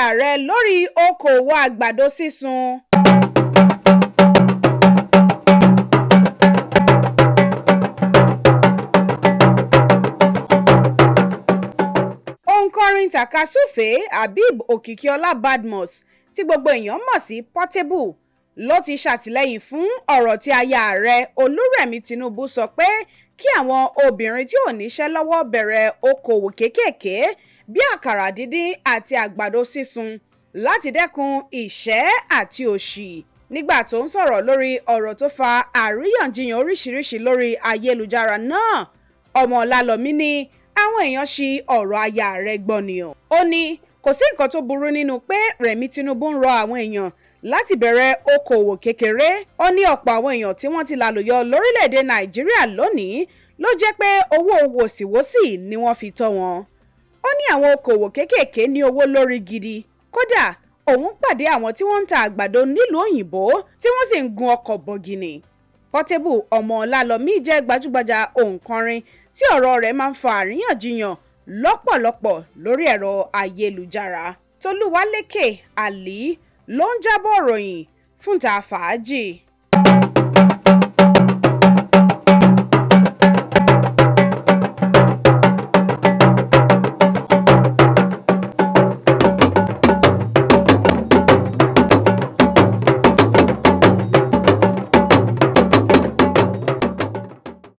Ààrẹ lórí okòwò àgbàdo sísun. Òǹkọrin tàkasúfèé Habib Òkìkíọlá Badmus tí gbogbo èèyàn mọ̀ sí Portable ló ti ṣàtìlẹ́yìn fún ọ̀rọ̀ tí aya Ààrẹ Olúrẹ̀mí Tinubu sọ pé kí àwọn obìnrin tí ò níṣẹ́ lọ́wọ́ bẹ̀rẹ̀ okòwò kéékèèké bí àkàrà díndín àti àgbàdo sísun láti dẹ́kun ìṣẹ́ àti òṣì. Nígbà tó ń sọ̀rọ̀ lórí ọ̀rọ̀ tó fa àríyànjiyàn oríṣiríṣi lórí ayélujára náà, Ọmọlálọ́mí ní àwọn èèyàn ṣi ọ̀rọ̀ aya Ààrẹ gbọ́ ni o. Ó ní kò sí nǹkan tó burú nínú pé Rẹ̀mí Tinubu ń rọ àwọn èèyàn láti bẹ̀rẹ̀ okòwò kékeré. Ó ní ọ̀pọ̀ àwọn èèyàn tí wọ́n ti lálùyọ lórílẹ̀‐èdè Nàìjíríà lónìí ló jẹ́ pé owó wòsíwòsí ni wọ́n fi tọ́ wọn. Ó ní àwọn okòwò kéékèèké ní owó lórí gidi. Kódà òun pàdé àwọn tí wọ́n ń ta àgbàdo nílùú òyìnbó tí wọ́n sì ń gun ọkọ̀ bọ̀gìnì. Portable Ọmọlálọ́mí jẹ́ gbajúgbajà òǹkọrin tí ọ̀rọ̀ rẹ̀ máa ń fa àríyànjiyàn lọ́pọ̀lọpọ̀ lórí ẹ̀rọ ayélujára. Tolúwalékè Àlí ló ń jábọ̀ ròyìn fún Ta Fàájì.